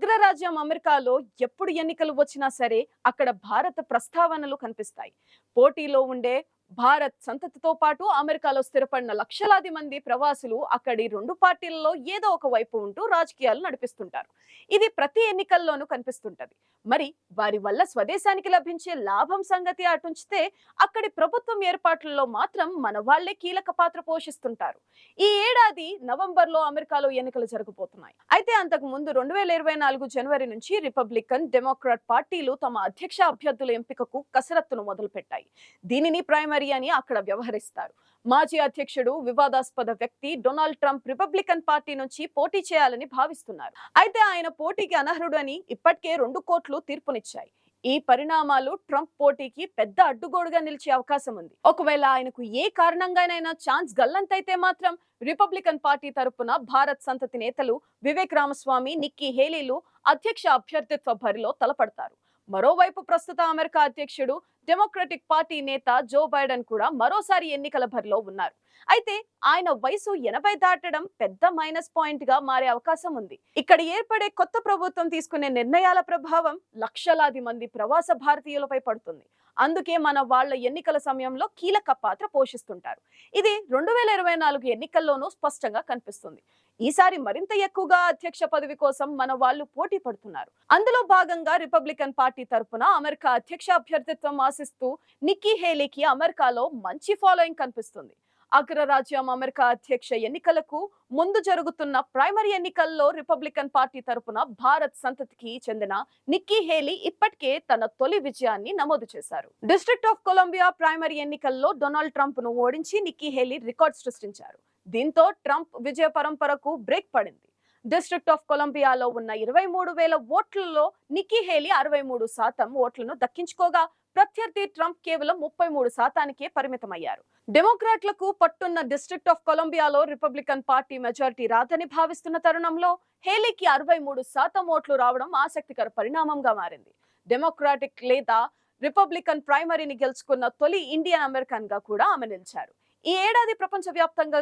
అగ్రరాజ్యం అమెరికాలో ఎప్పుడు ఎన్నికలు వచ్చినా సరే అక్కడ భారత ప్రస్తావనలు కనిపిస్తాయి. పోటీలో ఉండే భారత్ సంతతితో పాటు అమెరికాలో స్థిరపడిన లక్షలాది మంది ప్రవాసులు అక్కడి రెండు పార్టీలలో ఏదో ఒక వైపు ఉంటూ రాజకీయాలు నడిపిస్తుంటారు. ఇది ప్రతి ఎన్నికల్లోనూ కనిపిస్తుంటది. మరి వారి వల్ల స్వదేశానికి లభించే లాభం సంగతి అటుంచితే అక్కడి ప్రభుత్వం ఏర్పాట్లలో మాత్రం మన వాళ్లే కీలక పాత్ర పోషిస్తుంటారు. ఈ ఏడాది నవంబర్లో అమెరికాలో ఎన్నికలు జరగబోతున్నాయి. అయితే అంతకు ముందు 2024 జనవరి నుంచి రిపబ్లికన్, డెమోక్రాట్ పార్టీలు తమ అధ్యక్ష అభ్యర్థుల ఎంపికకు కసరత్తును మొదలుపెట్టాయి. దీనిని ప్రైమరీ అని అక్కడ వ్యవహరిస్తారు. మాజీ అధ్యక్షుడు, వివాదాస్పద వ్యక్తి డొనాల్డ్ ట్రంప్ రిపబ్లికన్ పార్టీ నుంచి పోటీ చేయాలని భావిస్తున్నారు. అయితే ఆయన పోటీకి అనర్హుడని ఇప్పటికే 2 కోర్టులు తీర్పునిచ్చాయి. ఈ పరిణామాలు ట్రంప్ పోటీకి పెద్ద అడ్డుగోడుగా నిలిచే అవకాశం ఉంది. ఒకవేళ ఆయనకు ఏ కారణంగానైనా ఛాన్స్ గల్లంతైతే మాత్రం రిపబ్లికన్ పార్టీ తరపున భారత్ సంతతి నేతలు వివేక్ రామస్వామి, నిక్కీ హేలీలు అధ్యక్ష అభ్యర్థిత్వ బరిలో తలపడతారు. మరోవైపు ప్రస్తుత అమెరికా అధ్యక్షుడు, డెమోక్రటిక్ పార్టీ నేత జో బైడెన్ కూడా మరోసారి ఎన్నికల బరిలో ఉన్నారు. అయితే ఆయన వయసు 80 దాటడం పెద్ద మైనస్ పాయింట్ గా మారే అవకాశం ఉంది. ఇక్కడ ఏర్పడే కొత్త ప్రభుత్వం తీసుకునే నిర్ణయాల ప్రభావం లక్షలాది మంది ప్రవాస భారతీయులపై పడుతుంది. అందుకే మన వాళ్ళ ఎన్నికల సమయంలో కీలక పాత్ర పోషిస్తుంటారు. ఇది 2024 ఎన్నికల్లోనూ స్పష్టంగా కనిపిస్తుంది. ఈసారి మరింత ఎక్కువగా అధ్యక్ష పదవి కోసం మన వాళ్ళు పోటీ పడుతున్నారు. అందులో భాగంగా రిపబ్లికన్ పార్టీ తరపున అమెరికా అధ్యక్ష అభ్యర్థిత్వం ఆశిస్తూ నిక్కీ హేలీకి అమెరికాలో మంచి ఫాలోయింగ్ కనిపిస్తుంది. అగ్రరాజ్యం అమెరికా అధ్యక్ష ఎన్నికలకు ముందు జరుగుతున్న ప్రైమరీ ఎన్నికల్లో రిపబ్లికన్ పార్టీ తరపున భారత్ సంతతికి చెందిన నిక్కీ హేలీ ఇప్పటికే తన తొలి విజయాన్ని నమోదు చేశారు. డిస్ట్రిక్ట్ ఆఫ్ కొలంబియా ప్రైమరీ ఎన్నికల్లో డొనాల్డ్ ట్రంప్ ను ఓడించి నిక్కీ హేలీ రికార్డ్ సృష్టించారు. దీంతో ట్రంప్ విజయ పరంపరకు బ్రేక్ పడింది. డిస్ట్రిక్ట్ ఆఫ్ కొలంబియాలో ఉన్న 23,000 ఓట్లలో నిక్కీ హేలీ 63% ఓట్లను దక్కించుకోగా ప్రత్యర్థి ట్రంప్ కేవలం 33%కే పరిమితమయ్యారు. డెమోక్రాట్లకు పట్టున్న డిస్ట్రిక్ట్ ఆఫ్ కొలంబియాలో రిపబ్లికన్ పార్టీ మెజారిటీ రాదని భావిస్తున్న తరుణంలో హేలీకి 63% ఓట్లు రావడం ఆసక్తికర పరిణామంగా మారింది. డెమోక్రాటిక్ లేదా రిపబ్లికన్ ప్రైమరీని గెలుచుకున్న తొలి ఇండియన్ అమెరికన్ గా కూడా ఆమె నిలిచారు. ఈ ఏడాది ప్రపంచవ్యాప్తంగా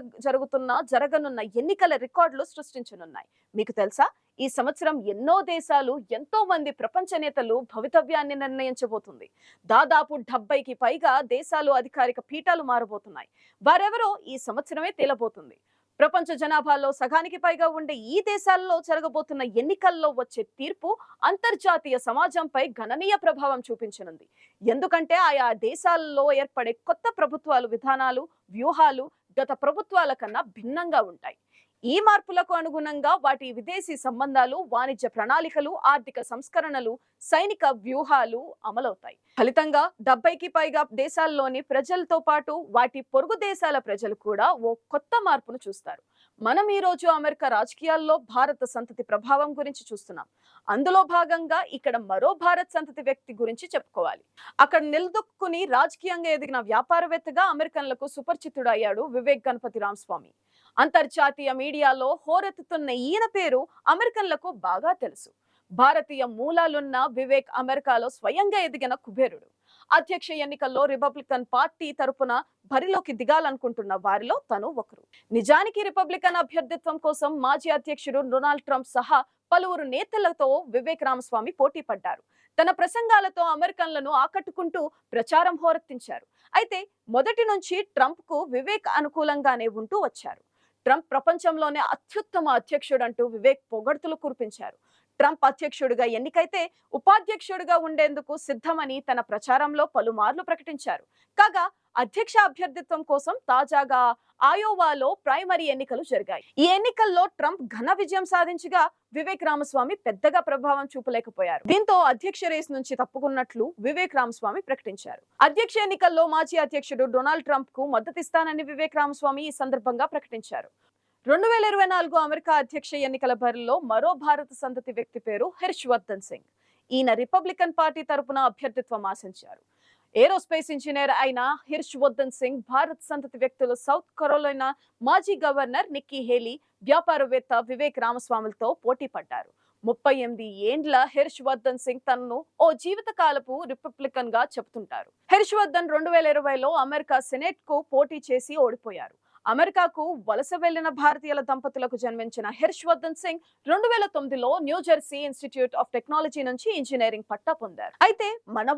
జరగనున్న ఎన్నికల రికార్డులు సృష్టించనున్నాయి. మీకు తెలుసా, ఈ సంవత్సరం ఎన్నో దేశాలు, ఎంతో మంది ప్రపంచ నేతలు భవితవ్యాన్ని నిర్ణయించబోతుంది. దాదాపు 70కి పైగా దేశాలు అధికారిక పీఠాలు మారబోతున్నాయి. వారెవరో ఈ సంవత్సరమే తేలబోతుంది. ప్రపంచ జనాభాలో సగానికి పైగా ఉండే ఈ దేశాల్లో జరగబోతున్న ఎన్నికల్లో వచ్చే తీర్పు అంతర్జాతీయ సమాజంపై గణనీయ ప్రభావం చూపించనుంది. ఎందుకంటే ఆయా దేశాల్లో ఏర్పడే కొత్త ప్రభుత్వాలు విధానాలు, వ్యూహాలు గత ప్రభుత్వాల కన్నా భిన్నంగా ఉంటాయి. ఈ మార్పులకు అనుగుణంగా వాటి విదేశీ సంబంధాలు, వాణిజ్య ప్రణాళికలు, ఆర్థిక సంస్కరణలు, సైనిక వ్యూహాలు అమలవుతాయి. ఫలితంగా 70కి పైగా దేశాల్లోని ప్రజలతో పాటు వాటి పొరుగు దేశాల ప్రజలు కూడా ఓ కొత్త మార్పును చూస్తారు. మనం ఈ రోజు అమెరికా రాజకీయాల్లో భారత సంతతి ప్రభావం గురించి చూస్తున్నాం. అందులో భాగంగా ఇక్కడ మరో భారత్ సంతతి వ్యక్తి గురించి చెప్పుకోవాలి. అక్కడ నిలదొక్కుని రాజకీయంగా ఎదిగిన వ్యాపారవేత్తగా అమెరికన్లకు సుపరిచితుడు అయ్యాడు వివేక్ గణపతి రామస్వామి. అంతర్జాతీయ మీడియాలో హోరెత్తుతున్న ఈయన పేరు అమెరికన్లకు బాగా తెలుసు. భారతీయ మూలాలున్న వివేక్ అమెరికాలో స్వయంగా ఎదిగిన కుబేరుడు. అధ్యక్ష ఎన్నికల్లో రిపబ్లికన్ పార్టీ తరపున బరిలోకి దిగాలనుకుంటున్న వారిలో తను ఒకరు. నిజానికి రిపబ్లికన్ అభ్యర్థిత్వం కోసం మాజీ అధ్యక్షుడు డొనాల్డ్ ట్రంప్ సహా పలువురు నేతలతో వివేక్ రామస్వామి పోటీ పడ్డారు. తన ప్రసంగాలతో అమెరికన్లను ఆకట్టుకుంటూ ప్రచారం హోరెత్తించారు. అయితే మొదటి నుంచి ట్రంప్ కు వివేక్ అనుకూలంగానే ఉంటూ వచ్చారు. ట్రంప్ ప్రపంచంలోనే అత్యుత్తమ అధ్యక్షుడంటూ వివేక్ పొగడ్తలు కురిపించారు. ట్రంప్ అధ్యక్షుడిగా ఎన్నికైతే ఉపాధ్యక్షుడిగా ఉండేందుకు సిద్ధమని తన ప్రచారంలో పలుమార్లు ప్రకటించారు. కాగా అధ్యక్ష అభ్యర్థిత్వం కోసం తాజాగా ఆయోవాలో ప్రైమరీ ఎన్నికలు జరిగాయి. ఈ ఎన్నికల్లో ట్రంప్ ఘన విజయం సాధించగా వివేక్ రామస్వామి పెద్దగా ప్రభావం చూపలేకపోయారు. దీంతో అధ్యక్ష రేస్ నుంచి తప్పుకున్నట్లు వివేక్ రామస్వామి ప్రకటించారు. అధ్యక్ష ఎన్నికల్లో మాజీ అధ్యక్షుడు డొనాల్డ్ ట్రంప్ కు మద్దతిస్తానని వివేక్ రామస్వామి ఈ సందర్భంగా ప్రకటించారు. 2024 అమెరికా అధ్యక్ష ఎన్నికల బరిలో మరో భారత సంతతి వ్యక్తి పేరు హర్ష్ వర్ధన్ సింగ్. ఈయన రిపబ్లికన్ పార్టీ తరపున అభ్యర్థిత్వం ఆశించారు. ఏరోస్పేస్ ఇంజనీర్ అయిన హర్ష్ వర్ధన్ సింగ్ భారత్ సంతతి వ్యక్తులు సౌత్ కరోలినా మాజీ గవర్నర్ నిక్కీ హేలీ, వ్యాపారవేత్త వివేక్ రామస్వామిలతో పోటీ పడ్డారు. 38 ఏండ్ల హర్ష్ వర్ధన్ సింగ్ తనను ఓ జీవితకాలపు రిపబ్లికన్ గా చెబుతుంటారు. హర్ష్ వర్ధన్ 2020లో అమెరికా సెనెట్ కు పోటీ చేసి ఓడిపోయారు. అమెరికాకు వలస వెళ్లిన భారతీయుల దంపతులకు జన్మించిన హర్షవర్ధన్ సింగ్ 2009లో న్యూజెర్సీ ఇన్స్టిట్యూట్ ఆఫ్ టెక్నాలజీ నుంచి ఇంజనీరింగ్ పట్టా పొందారు. అయితే మన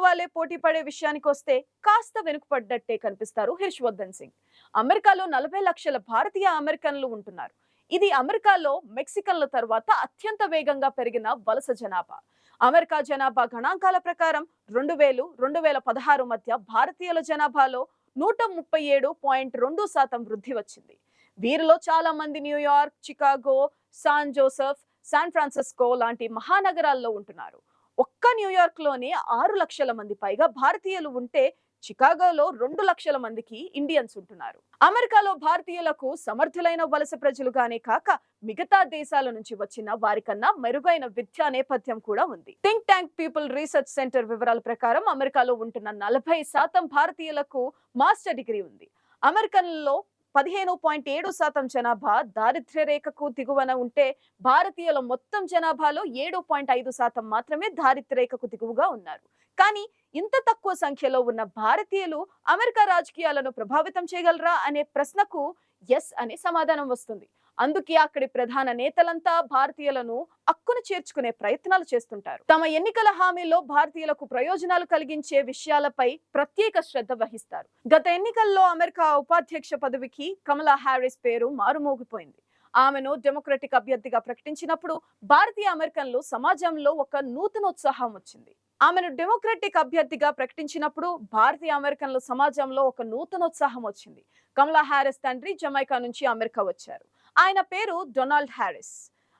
వాళ్ళే పోటీ పడే విషయానికి వస్తే కాస్త వెనుకపడ్డట్టే కనిపిస్తారు హర్షవర్ధన్ సింగ్. అమెరికాలో 40 లక్షల భారతీయ అమెరికన్లు ఉంటున్నారు. ఇది అమెరికాలో మెక్సికన్ల తర్వాత అత్యంత వేగంగా పెరిగిన వలస జనాభా. అమెరికా జనాభా గణాంకాల ప్రకారం 2000-2016 మధ్య భారతీయుల జనాభాలో 137.2% వృద్ధి వచ్చింది. వీరిలో చాలా మంది New York, Chicago, San Joseph, San Francisco లాంటి మహానగరాల్లో ఉంటున్నారు. ఒక్క న్యూయార్క్ లోనే 6 లక్షల మంది పైగా భారతీయులు ఉంటే చికాగోలో 2 లక్షల మందికి ఇండియన్స్ ఉంటున్నారు. అమెరికాలో భారతీయులకు సమర్థులైన వలస ప్రజలుగానే కాక మిగతా దేశాల నుంచి వచ్చిన వారికన్నా మెరుగైన విద్యా నేపథ్యం కూడా ఉంది. Think tank people research centre వివరాల ప్రకారం అమెరికాలో ఉంటున్న 40% భారతీయులకు మాస్టర్ డిగ్రీ ఉంది. అమెరికన్లలో 15.7% జనాభా దారిద్ర్య రేఖకు దిగువన ఉంటే భారతీయుల మొత్తం జనాభాలో 7.5% మాత్రమే దారిద్ర్య రేఖకు దిగువగా ఉన్నారు. కానీ ఇంత తక్కువ సంఖ్యలో ఉన్న భారతీయులు అమెరికా రాజకీయాలను ప్రభావితం చేయగలరా అనే ప్రశ్నకు ఎస్ అనే సమాధానం వస్తుంది. అందుకే అక్కడి ప్రధాన నేతలంతా భారతీయులను అక్కును చేర్చుకునే ప్రయత్నాలు చేస్తుంటారు. తమ ఎన్నికల హామీలో భారతీయులకు ప్రయోజనాలు కలిగించే విషయాలపై ప్రత్యేక శ్రద్ధ వహిస్తారు. గత ఎన్నికల్లో అమెరికా ఉపాధ్యక్ష పదవికి కమలా హ్యారిస్ పేరు మారుమోగిపోయింది. ఆమెను డెమోక్రటిక్ అభ్యర్థిగా ప్రకటించినప్పుడు భారతీయ అమెరికన్లు సమాజంలో ఒక నూతనోత్సాహం వచ్చింది. ఆమెను డెమోక్రటిక్ అభ్యర్థిగా ప్రకటించినప్పుడు భారతీయ అమెరికన్ల సమాజంలో ఒక నూతనోత్సాహం వచ్చింది. కమలా హ్యారిస్ తండ్రి జమైకా నుంచి అమెరికా వచ్చారు. ఆయన పేరు డొనాల్డ్ హ్యారిస్.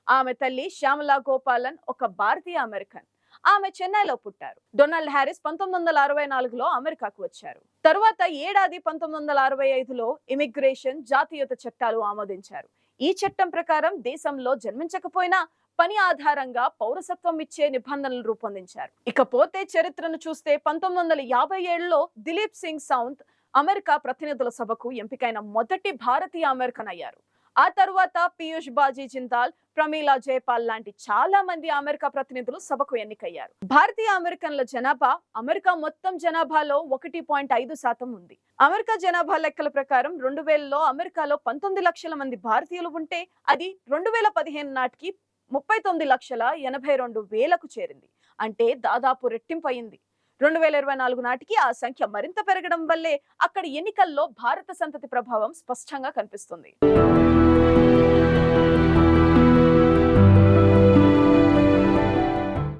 ఆమె తల్లి శ్యామలా గోపాలన్ ఒక భారతీయ అమెరికన్. ఆమె చెన్నైలో పుట్టారు. డొనాల్డ్ హ్యారిస్ 1964లో అమెరికాకు వచ్చారు. తరువాత ఏడాది 1965లో ఇమిగ్రేషన్ జాతీయత చట్టాలు ఆమోదించారు. ఈ చట్టం ప్రకారం దేశంలో జన్మించకపోయినా పని ఆధారంగా పౌరసత్వం ఇచ్చే నిబంధనలు రూపొందించారు. ఇకపోతే చరిత్రను చూస్తే 1957లో దిలీప్ సింగ్ సౌంద్ అమెరికా ప్రతినిధుల సభకు ఎంపికైన మొదటి భారతీయ అమెరికన్ అయ్యారు. ఆ తరువాత పీయూష్ బాజీ జిందాల్, ప్రమీలా జయపాల్ లాంటి చాలా మంది అమెరికా ప్రతినిధులు సభకు ఎన్నికయ్యారు. భారతీయ అమెరికన్ల జనాభా అమెరికా మొత్తం జనాభాలో 1.5% ఉంది. అమెరికా జనాభా లెక్కల ప్రకారం 2000లో అమెరికాలో 19 లక్షల మంది భారతీయులు ఉంటే అది 2015 నాటికి 39,82,000కు చేరింది. అంటే దాదాపు రెట్టింపు అయింది. 2024 నాటికి ఆ సంఖ్య మరింత పెరగడం వల్లే అక్కడి ఎన్నికల్లో భారత సంతతి ప్రభావం స్పష్టంగా కనిపిస్తుంది.